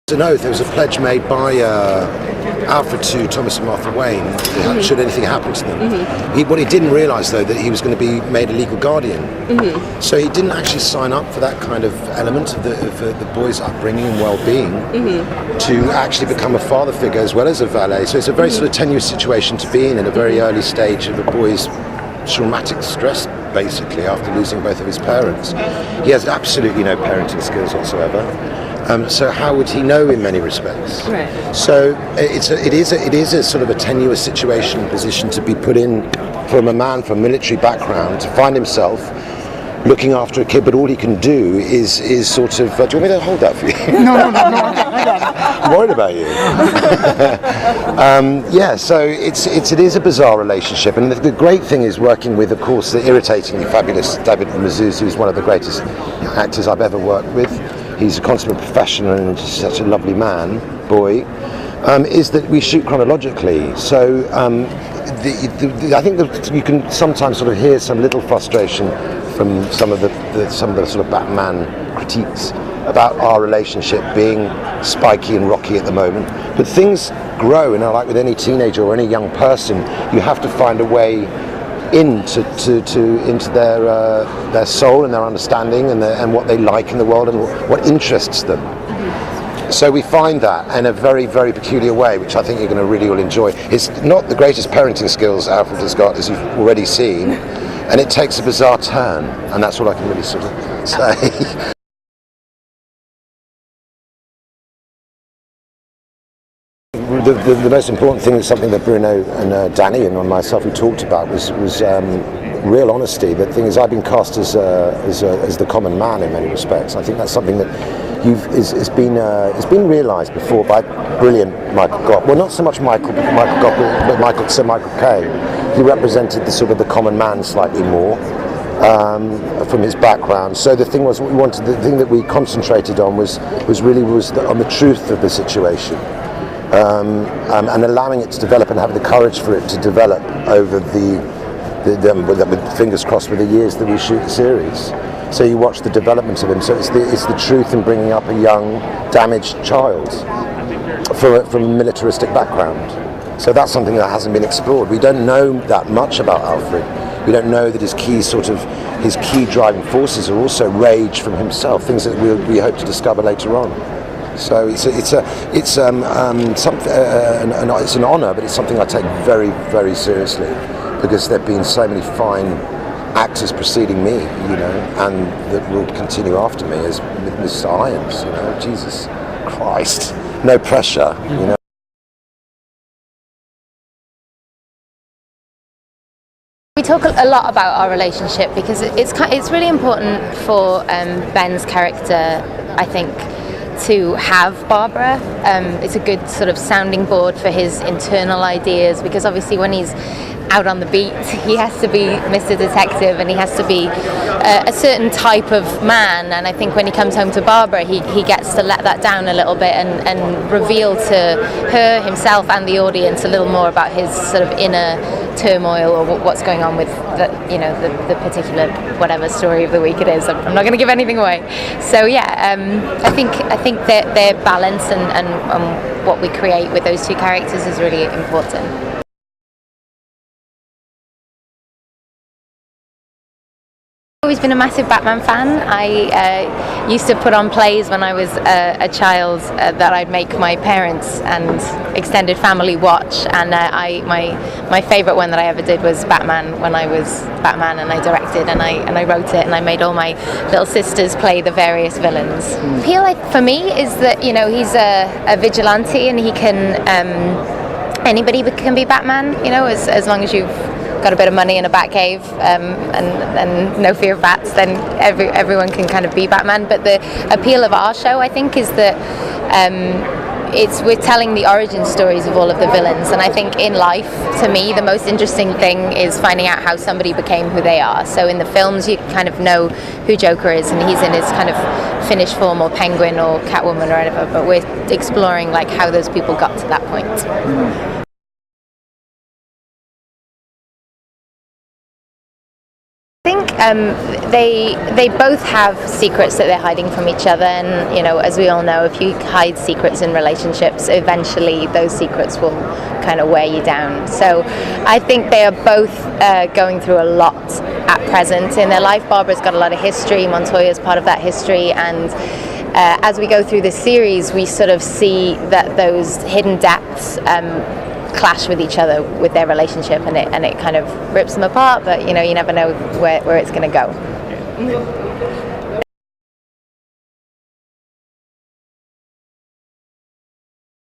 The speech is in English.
An oath. There was a pledge made by Alfred to Thomas and Martha Wayne, should anything happen to them. What he didn't realise, though, that he was going to be made a legal guardian. So he didn't actually sign up for that kind of element of the boy's upbringing and well-being to actually become a father figure as well as a valet. So it's a very sort of tenuous situation to be in a very early stage of a boy's traumatic stress, basically, after losing both of his parents. He has absolutely no parenting skills whatsoever. So how would he know in many respects? Right. So it is a sort of a tenuous situation, position to be put in from a man from a military background to find himself looking after a kid, but all he can do is sort of. Do you want me to hold that for you? No, I got it. I'm worried about you. Yeah, so it is a bizarre relationship, and the great thing is working with, of course, the irritatingly fabulous David Mazouz, who's one of the greatest actors I've ever worked with. He's a consummate professional and just such a lovely boy, is that we shoot chronologically. So I think that you can sometimes sort of hear some little frustration from some of the sort of Batman critiques about our relationship being spiky and rocky at the moment. But things grow, and like with any teenager or any young person, you have to find a way into their soul and their understanding and what they like in the world and what interests them. So we find that in a very, very peculiar way, which I think you're going to really all enjoy. It's not the greatest parenting skills Alfred has got, as you've already seen, and it takes a bizarre turn, and that's all I can really sort of say. The most important thing is something that Bruno and Danny and myself we talked about was real honesty. The thing is, I've been cast as the common man in many respects. I think that's something that has been realised before by brilliant Michael Gopp. Well, not so much Michael Gopp, but Sir Michael Caine. He represented the sort of the common man slightly more from his background. So the thing was, the thing that we concentrated on was on the truth of the situation. And allowing it to develop and having the courage for it to develop over with fingers crossed with the years that we shoot the series. So you watch the development of him. So it's the truth in bringing up a young, damaged child from a militaristic background. So that's something that hasn't been explored. We don't know that much about Alfred. We don't know that his key driving forces are also rage from himself, things that we hope to discover later on. So it's an honour, but it's something I take very, very seriously, because there've been so many fine actors preceding me, and that will continue after me, as with Mr. Irons. Jesus Christ, no pressure, We talk a lot about our relationship because it's really important for Ben's character, I think, to have Barbara. It's a good sort of sounding board for his internal ideas, because obviously when he's out on the beat he has to be Mr. Detective and he has to be a certain type of man, and I think when he comes home to Barbara he gets to let that down a little bit and reveal to her, himself and the audience a little more about his sort of inner turmoil or what's going on with the particular whatever story of the week it is. I'm not going to give anything away. So yeah, I think that their balance and what we create with those two characters is really important. I've always been a massive Batman fan. I used to put on plays when I was a child that I'd make my parents and extended family watch, and my favourite one that I ever did was Batman, when I was Batman, and I directed and I wrote it, and I made all my little sisters play the various villains. The appeal for me is that he's a vigilante, and he can anybody can be Batman, as long as you've got a bit of money in a bat cave and no fear of bats, then everyone can kind of be Batman. But the appeal of our show, I think, is that we're telling the origin stories of all of the villains, and I think in life, to me, the most interesting thing is finding out how somebody became who they are. So in the films you kind of know who Joker is, and he's in his kind of finished form, or Penguin or Catwoman or whatever, but we're exploring like how those people got to that point. I think they both have secrets that they're hiding from each other, and as we all know, if you hide secrets in relationships, eventually those secrets will kind of wear you down. So I think they are both going through a lot at present in their life. Barbara's got a lot of history, Montoya's part of that history, and as we go through this series, we sort of see that those hidden depths clash with each other with their relationship, and it kind of rips them apart, but you never know where it's going to go.